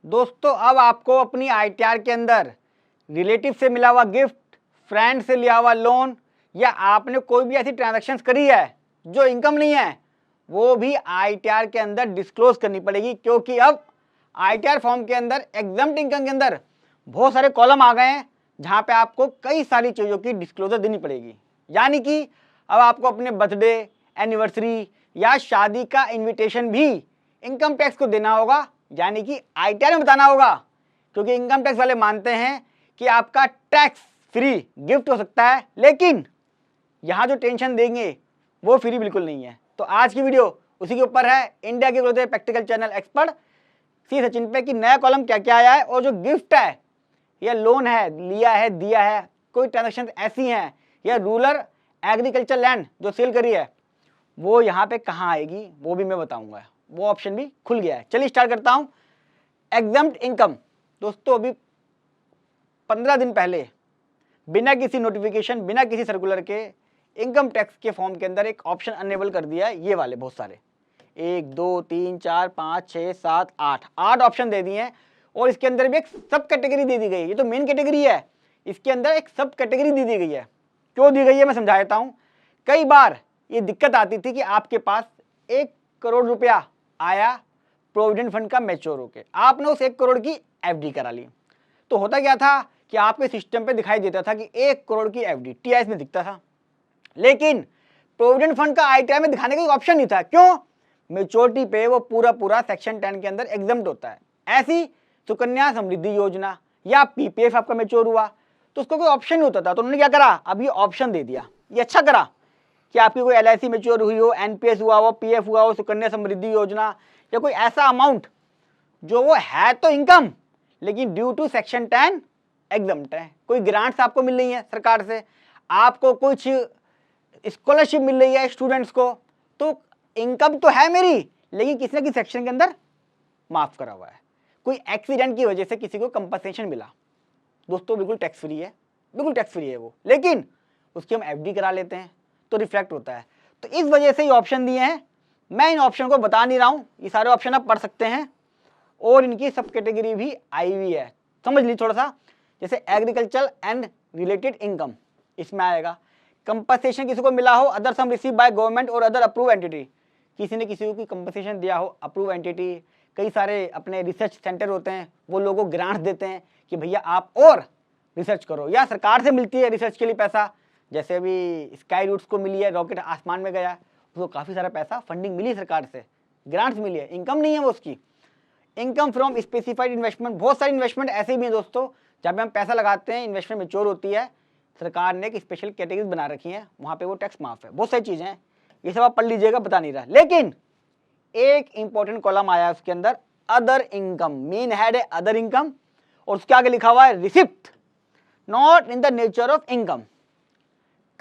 दोस्तों अब आपको अपनी आईटीआर के अंदर रिलेटिव से मिला हुआ गिफ्ट, फ्रेंड से लिया हुआ लोन या आपने कोई भी ऐसी ट्रांजैक्शंस करी है जो इनकम नहीं है, वो भी आईटीआर के अंदर डिस्क्लोज करनी पड़ेगी। क्योंकि अब आईटीआर फॉर्म के अंदर एग्जम्प्ट इनकम के अंदर बहुत सारे कॉलम आ गए हैं जहां पे आपको कई सारी चीज़ों की डिस्क्लोजर देनी पड़ेगी। यानी कि अब आपको अपने बर्थडे, एनिवर्सरी या शादी का इन्विटेशन भी इनकम टैक्स को देना होगा, यानी कि आईटीआर में बताना होगा। क्योंकि इनकम टैक्स वाले मानते हैं कि आपका टैक्स फ्री गिफ्ट हो सकता है, लेकिन यहां जो टेंशन देंगे वो फ्री बिल्कुल नहीं है। तो आज की वीडियो उसी के ऊपर है, इंडिया के ग्रोथ प्रैक्टिकल चैनल एक्सपर्ट सी सचिन पे, कि नया कॉलम क्या क्या आया है और जो गिफ्ट है या लोन है, लिया है, दिया है, कोई ट्रांजेक्शन ऐसी हैं या रूरल एग्रीकल्चर लैंड जो सेल करी है, वो यहाँ पे कहाँ आएगी वो भी मैं बताऊंगा। वो ऑप्शन भी खुल गया है। चलिए स्टार्ट करता हूँ। Exempt income. दोस्तों अभी 15 दिन पहले बिना किसी नोटिफिकेशन, बिना किसी सर्कुलर के इनकम टैक्स के फॉर्म के अंदर एक ऑप्शन अनेबल कर दिया है। ये वाले बहुत सारे 1 2 3 4 5 6 7 8 ऑप्शन दे दिए हैं और इसके अंदर भी एक सब कैटेगरी दे दी गई है। ये तो मेन कैटेगरी है, इसके अंदर एक सब कैटेगरी दी गई है। क्यों दी गई है मैं समझा देता हूँ। कई बार ये दिक्कत आती थी कि आपके पास 1 करोड़ रुपया आया प्रोविडेंट फंड का मैच्योर होके, आपने उस 1 करोड़ की एफडी करा ली। तो होता क्या था कि आपके सिस्टम पे दिखाई देता था कि 1 करोड़ की एफडी टीआईएस में दिखता था, लेकिन प्रोविडेंट फंड का आईटीआर में दिखाने का कोई ऑप्शन नहीं था। क्यों? मेच्योरिटी पे वो पूरा सेक्शन 10 के अंदर एग्जम्प्ट होता है। ऐसी सुकन्या समृद्धि योजना या पीपीएफ आपका मेच्योर हुआ तो उसको कोई ऑप्शन नहीं होता था। तो उन्होंने क्या करा, अब ये ऑप्शन दे दिया। ये अच्छा करा कि आपकी कोई एलआईसी मेच्योर हुई हो, एनपीएस हुआ हो, पीएफ हुआ हो, सुकन्या समृद्धि योजना या कोई ऐसा अमाउंट जो वो है तो इनकम लेकिन ड्यू टू सेक्शन 10 एग्जम्प्ट है। कोई ग्रांट्स आपको मिल रही है सरकार से, आपको कुछ स्कॉलरशिप मिल रही है स्टूडेंट्स को, तो इनकम तो है मेरी लेकिन किसी न किसी सेक्शन के अंदर माफ करा हुआ है। कोई एक्सीडेंट की वजह से किसी को कंपनसेशन मिला, दोस्तों बिल्कुल टैक्स फ्री है, बिल्कुल टैक्स फ्री है वो, लेकिन उसकी हम एफडी करा लेते हैं तो रिफ्लेक्ट होता है। तो इस वजह से ये ऑप्शन दिए हैं। मैं इन ऑप्शन को बता नहीं रहा हूं, ये सारे ऑप्शन आप पढ़ सकते हैं और इनकी सब कैटेगरी भी आई हुई है, समझ ली थोड़ा सा। जैसे एग्रीकल्चर एंड रिलेटेड इनकम, इसमें आएगा कंपनसेशन किसी को मिला हो, other sum receive by government और अदर अप्रूव एंटिटी, किसी ने किसी को कंपनसेशन दिया हो, अप्रूव एंटिटी। कई सारे अपने रिसर्च सेंटर होते हैं, वो लोगों को ग्रांट्स देते हैं कि भैया आप और रिसर्च करो, या सरकार से मिलती है रिसर्च के लिए पैसा। जैसे अभी स्काई रूट्स को मिली है, रॉकेट आसमान में गया, उसको काफ़ी सारा पैसा फंडिंग मिली सरकार से, ग्रांट्स मिली है, इनकम नहीं है वो उसकी। इनकम फ्रॉम स्पेसिफाइड इन्वेस्टमेंट, बहुत सारी इन्वेस्टमेंट ऐसे भी हैं दोस्तों जहाँ पे हम पैसा लगाते हैं, इन्वेस्टमेंट मेच्योर होती है, सरकार ने एक स्पेशल कैटेगरी बना रखी है, वहाँ पे वो टैक्स माफ है। बहुत सारी चीज़ें हैं, ये सब आप पढ़ लीजिएगा, बता नहीं रहा। लेकिन एक इंपॉर्टेंट कॉलम आया उसके अंदर, अदर इनकम, मेन हेड है अदर इनकम और उसके आगे लिखा हुआ है receipt not in the nature of income.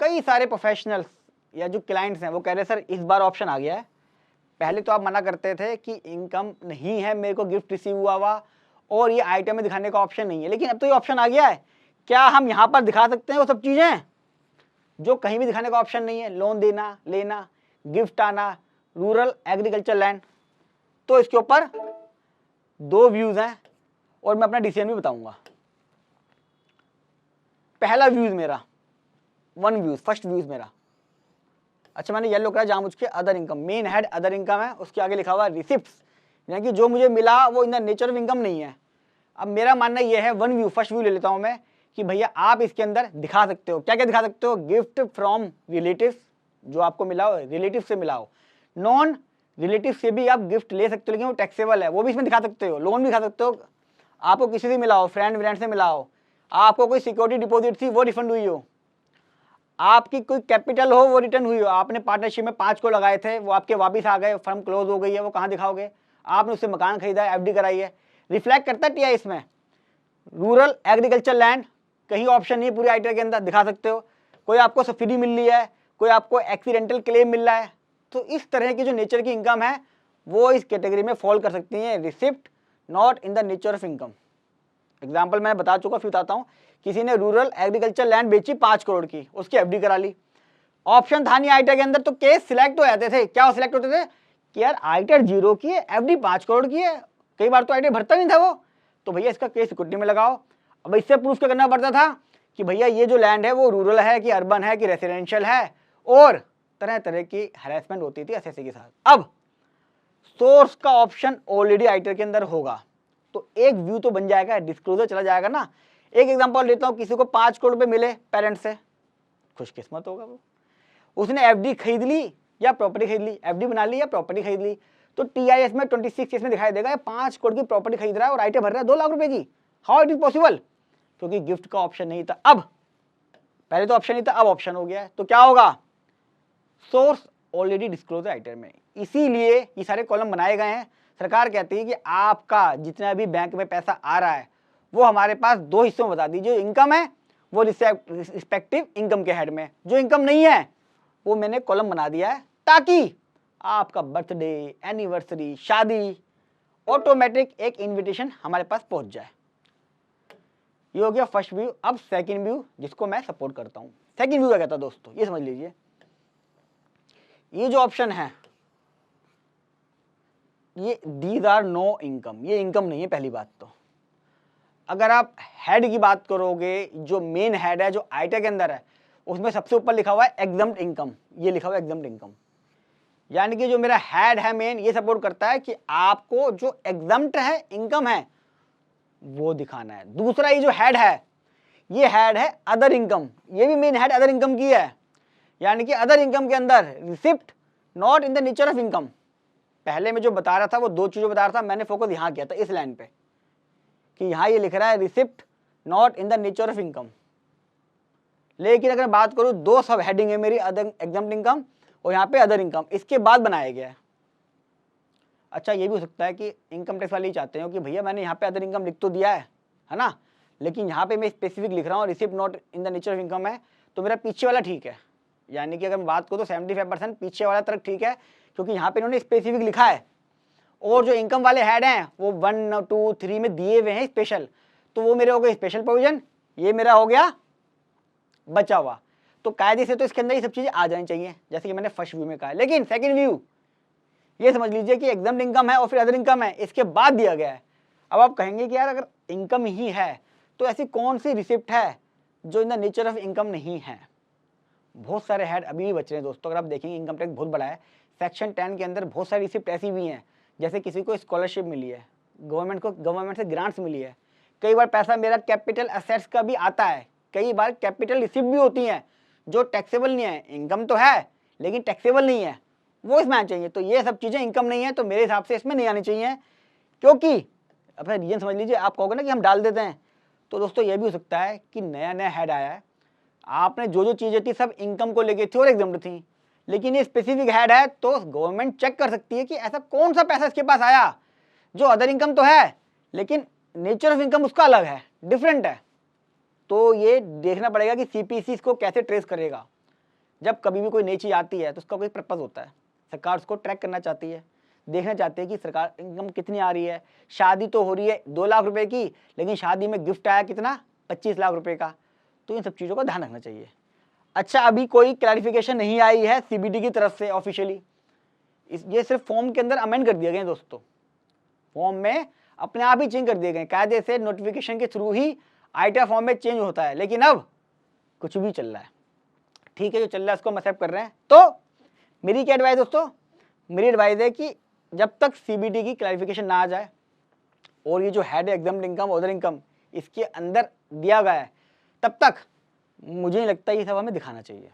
कई सारे प्रोफेशनल्स या जो क्लाइंट्स हैं वो कह रहे हैं सर इस बार ऑप्शन आ गया है, पहले तो आप मना करते थे कि इनकम नहीं है, मेरे को गिफ्ट रिसीव हुआ और ये आइटम में दिखाने का ऑप्शन नहीं है, लेकिन अब तो ये ऑप्शन आ गया है, क्या हम यहाँ पर दिखा सकते हैं वो सब चीज़ें जो कहीं भी दिखाने का ऑप्शन नहीं है? लोन देना, लेना, गिफ्ट आना, रूरल एग्रीकल्चर लैंड। तो इसके ऊपर 2 व्यूज हैं और मैं अपना डिसीजन भी बताऊंगा। पहला व्यूज मेरा 1 व्यूज, फर्स्ट व्यूज मेरा, अच्छा मैंने येलो करा जानबूझ के, other income, main head other income है, उसके आगे लिखा हुआ है रिसिप्ट्स, यानी कि जो मुझे मिला वो in the nature of income नहीं है। अब मेरा मानना यह है, 1 व्यू, फर्स्ट व्यू ले लेता हूं मैं, कि भैया आप इसके अंदर दिखा सकते हो, क्या क्या दिखा सकते हो? गिफ्ट फ्रॉम रिलेटिव्स, जो आपको मिला हो रिलेटिव से मिला हो, नॉन रिलेटिव से भी आप गिफ्ट ले सकते हो लेकिन वो टैक्सेबल है, वो भी इसमें दिखा सकते हो, लोन भी दिखा सकते हो, आपको किसी से मिला हो, फ्रेंड व्रेंड से मिला हो, आपको कोई सिक्योरिटी डिपॉजिट थी वो रिफंड हुई हो, आपकी कोई कैपिटल हो वो रिटर्न हुई हो, आपने पार्टनरशिप में 5 को लगाए थे वो आपके वापस आ गए, फर्म क्लोज हो गई है, वो कहाँ दिखाओगे? आपने उससे मकान खरीदा है, एफडी कराई है, रिफ्लेक्ट करता है टीआईएस में। रूरल एग्रीकल्चर लैंड कहीं ऑप्शन नहीं है पूरी आईटीआर के अंदर, दिखा सकते हो। कोई आपको सब्सिडी मिल रही है, कोई आपको एक्सीडेंटल क्लेम मिल रहा है, तो इस तरह की जो नेचर की इनकम है वो इस कैटेगरी में फॉल कर सकती है, receipt not in the nature of income. Example मैं बता चुका, फिर बताता हूँ। किसी ने रूरल एग्रीकल्चर लैंड बेची 5 करोड़ की, उसकी एफडी करा ली, ऑप्शन था नहीं आईटीआर के अंदर, तो केस सिलेक्ट हो जाते थे। क्या सिलेक्ट होते थे कि यार आईटीआर 0 की है, एफडी 5 करोड़ की है। कई बार तो आईटीआर भरता नहीं था वो, तो भैया इसका केस इक्विटी में लगाओ। अब इससे प्रूफ क्या करना पड़ता था कि भैया ये जो लैंड है वो रूरल है कि अर्बन है कि रेसिडेंशियल है, और तरह तरह की हरेसमेंट होती थी एसएससी के साथ। अब सोर्स का ऑप्शन ऑलरेडी आईटीआर के अंदर होगा, तो एक व्यू तो बन जाएगा, डिस्क्लोजर चला जाएगा ना। एक एग्जांपल लेता हूं, किसी को 5 करोड़ रुपए मिले पेरेंट्स से, खुशकिस्मत होगा वो, उसने एफडी खरीद ली या प्रॉपर्टी खरीद ली, एफडी बना ली या प्रॉपर्टी खरीद ली, तो टीआईएस में 26 केस में दिखाई देगा 5 करोड़ की प्रॉपर्टी खरीद रहा है और आईटीआर भर रहा है 2 लाख रुपए की। How it is possible? क्योंकि गिफ्ट का ऑप्शन नहीं था। अब पहले तो ऑप्शन नहीं था, अब ऑप्शन हो गया है, तो क्या होगा? सोर्स ऑलरेडी डिस्क्लोज है आईटीआर में, इसीलिए ये सारे कॉलम बनाए गए हैं। सरकार कहती है कि आपका जितना भी बैंक में पैसा आ रहा है वो हमारे पास 2 हिस्सों में बता दीजिए। जो इनकम है वो रिस्पेक्टिव इनकम के हेड में, जो इनकम नहीं है वो मैंने कॉलम बना दिया है, ताकि आपका बर्थडे, एनिवर्सरी, शादी, ऑटोमेटिक एक इनविटेशन हमारे पास पहुंच जाए। ये हो गया फर्स्ट व्यू। अब सेकंड व्यू, जिसको मैं सपोर्ट करता हूं। सेकंड व्यू क्या कहता है दोस्तों, ये समझ लीजिए। ये जो ऑप्शन है ये दीज आर नो इनकम, ये इनकम नहीं है। पहली बात तो अगर आप हेड की बात करोगे, जो मेन हेड है जो आईटीआर के अंदर है, उसमें सबसे ऊपर लिखा हुआ है एग्जम्प्ट इनकम, ये लिखा हुआ है एग्जम्प्ट इनकम। यानी कि जो मेरा हेड है मेन, ये सपोर्ट करता है कि आपको जो एग्जम्प्ट है इनकम है वो दिखाना है। दूसरा ये जो हेड है, ये हेड है अदर इनकम, ये भी मेन हेड अदर इनकम की है। यानी कि अदर इनकम के अंदर receipt not in the nature of income. पहले मैं जो बता रहा था वो 2 चीजें बता रहा था, मैंने फोकस यहां किया था इस लाइन पे, कि यहां ये लिख रहा है receipt not in the nature of income. लेकिन अगर बात करूं, 2 सब हेडिंग है मेरी, अदर एग्जम्प्ट इनकम और यहाँ पे अदर इनकम, इसके बाद बनाया गया है। अच्छा, ये भी हो सकता है कि इनकम टैक्स वाले ही चाहते हो कि भैया मैंने यहाँ पे अदर इनकम लिख तो दिया है ना, लेकिन यहाँ पे मैं स्पेसिफिक लिख रहा हूँ receipt not in the nature of income है, तो मेरा पीछे वाला ठीक है। यानी कि अगर मैं बात करूँ तो 75% पीछे वाला तरफ ठीक है, क्योंकि यहाँ पे इन्होंने स्पेसिफिक लिखा है। और जो इनकम वाले हेड हैं वो 1, 2, 3 में दिए हुए हैं स्पेशल, तो वो मेरे हो गए स्पेशल प्रोविजन, ये मेरा हो गया बचा हुआ। तो कायदे से तो इसके अंदर ये सब चीजें आ जानी चाहिए, जैसे कि मैंने फर्स्ट व्यू में कहा। लेकिन सेकंड व्यू ये समझ लीजिए कि एग्जम्प्ट इनकम है और फिर अदर इनकम है, इसके बाद दिया गया है। अब आप कहेंगे कि यार अगर इनकम ही है तो ऐसी कौन सी रिसिप्ट है जो in the nature of income नहीं है? बहुत सारे हेड अभी भी बच रहे हैं दोस्तों। अगर आप देखेंगे इनकम टैक्स बहुत बड़ा है, सेक्शन 10 के अंदर बहुत सारी रिसिप्ट ऐसी भी हैं, जैसे किसी को स्कॉलरशिप मिली है, गवर्नमेंट से ग्रांट्स मिली है, कई बार पैसा मेरा कैपिटल असेट्स का भी आता है, कई बार कैपिटल रिसिप्ट भी होती हैं जो टैक्सेबल नहीं है। इनकम तो है लेकिन टैक्सेबल नहीं है, वो इसमें आनी चाहिए। तो ये सब चीजें इनकम नहीं है, तो मेरे हिसाब से इसमें नहीं आनी चाहिए, क्योंकि अपना रीजन समझ लीजिए। आप कहोगे ना कि हम डाल देते हैं, तो दोस्तों ये भी हो सकता है कि नया नया हेड आया है, आपने जो जो चीजें थी सब इनकम को लेके थी और एग्जम्प्ट थी, लेकिन ये स्पेसिफिक हेड है, तो गवर्नमेंट चेक कर सकती है कि ऐसा कौन सा पैसा इसके पास आया जो अदर इनकम तो है लेकिन नेचर ऑफ इनकम उसका अलग है, डिफरेंट है। तो ये देखना पड़ेगा कि सीपीसी इसको कैसे ट्रेस करेगा। जब कभी भी कोई नई चीज आती है तो उसका कोई पर्पज होता है, सरकार उसको ट्रैक करना चाहती है, देखना चाहती है कि सरकार इनकम कितनी आ रही है। शादी तो हो रही है 2 लाख रुपए की, लेकिन शादी में गिफ्ट आया कितना, 25 लाख रुपए का, तो इन सब चीज़ों का ध्यान रखना चाहिए। अच्छा, अभी कोई क्लैरिफिकेशन नहीं आई है सीबीडी की तरफ से ऑफिशियली, ये सिर्फ फॉर्म के अंदर अमेंड कर दिए गए दोस्तों, फॉर्म में अपने आप ही चेंज कर दिए गए, कायदे से नोटिफिकेशन के थ्रू ही आईटीआर फॉर्म में चेंज होता है। लेकिन अब कुछ भी चल रहा है, ठीक है, जो चल रहा है उसको हम एक्सेप्ट कर रहे हैं। तो मेरी क्या एडवाइस दोस्तों, मेरी एडवाइस है कि जब तक सीबीडी की क्लैरिफिकेशन ना आ जाए और ये जो head exempt income, other income इसके अंदर दिया गया है, तब तक मुझे नहीं लगता ये सब हमें दिखाना चाहिए।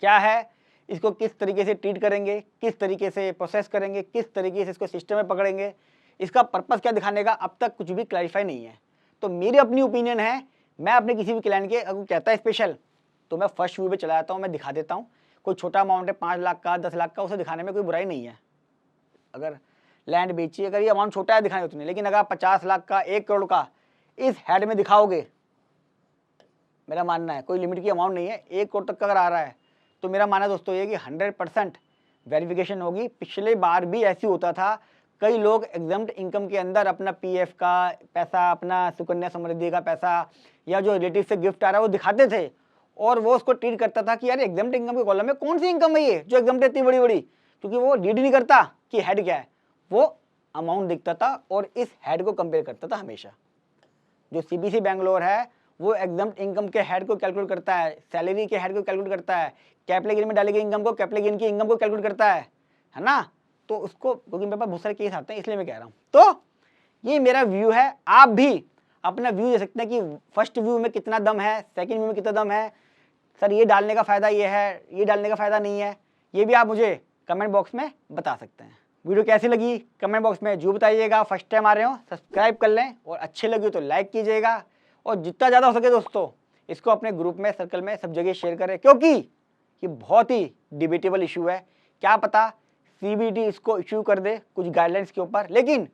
क्या है, इसको किस तरीके से ट्रीट करेंगे, किस तरीके से प्रोसेस करेंगे, किस तरीके से इसको सिस्टम में पकड़ेंगे, इसका पर्पस क्या दिखाने का, अब तक कुछ भी क्लैरिफाई नहीं है। तो मेरी अपनी ओपिनियन है, मैं अपने किसी भी क्लाइंट के अगर कहता है स्पेशल, तो मैं फर्स्ट व्यू पे चला जाता हूँ, मैं दिखा देता हूँ। कोई छोटा अमाउंट है 5 लाख का, 10 लाख का, उसे दिखाने में कोई बुराई नहीं है। अगर लैंड बेची, अगर ये अमाउंट छोटा है दिखाने उतने, लेकिन अगर आप 50 लाख का, 1 करोड़ का इस हेड में दिखाओगे, मेरा मानना है कोई लिमिट की अमाउंट नहीं है, 1 करोड़ तक का अगर आ रहा है, तो मेरा मानना दोस्तों ये कि 100% वेरिफिकेशन होगी। पिछले बार भी ऐसी होता था, कई लोग एग्जम्प्ट इनकम के अंदर अपना पीएफ का पैसा, अपना सुकन्या समृद्धि का पैसा या जो रिलेटिव से गिफ्ट आ रहा है वो दिखाते थे, और वो उसको ट्रीट करता था कि यार एग्जम्प्ट इनकम के कॉलम में कौन सी इनकम है ये जो एग्जम्प्ट है इतनी बड़ी बड़ी, क्योंकि वो रीड नहीं करता कि हेड क्या है, वो अमाउंट दिखता था और इस हेड को कंपेयर करता था हमेशा। जो सीबीसी बेंगलोर है वो एग्जम्प्ट इनकम के हेड को कैलकुलेट करता है, सैलरी के हेड को कैलकुलेट करता है, कैपिटल गेन में डाली गई इनकम को, कैपिटल गेन की इनकम को कैलकुलेट करता है ना। तो उसको, क्योंकि मेरे पास बहुत सारे केस आते हैं इसलिए मैं कह रहा हूँ। तो ये मेरा व्यू है, आप भी अपना व्यू दे सकते हैं कि फर्स्ट व्यू में कितना दम है, सेकंड व्यू में कितना दम है, सर ये डालने का फ़ायदा ये है, ये डालने का फ़ायदा नहीं है, ये भी आप मुझे कमेंट बॉक्स में बता सकते हैं। वीडियो कैसी लगी कमेंट बॉक्स में जरूर बताइएगा। फर्स्ट टाइम आ रहे हो सब्सक्राइब कर लें और अच्छी लगी तो लाइक कीजिएगा, और जितना ज़्यादा हो सके दोस्तों इसको अपने ग्रुप में, सर्कल में, सब जगह शेयर करें, क्योंकि ये बहुत ही डिबेटेबल इशू है। क्या पता सीबीडी इसको इशू कर दे कुछ गाइडलाइंस के ऊपर, लेकिन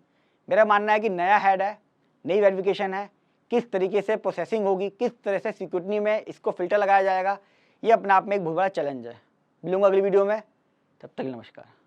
मेरा मानना है कि नया हेड है, नई वेरिफिकेशन है, किस तरीके से प्रोसेसिंग होगी, किस तरह से सिक्योरिटी में इसको फिल्टर लगाया जाएगा, ये अपने आप में एक बहुत बड़ा चैलेंज है। मिलूंगा अगली वीडियो में, तब तक नमस्कार।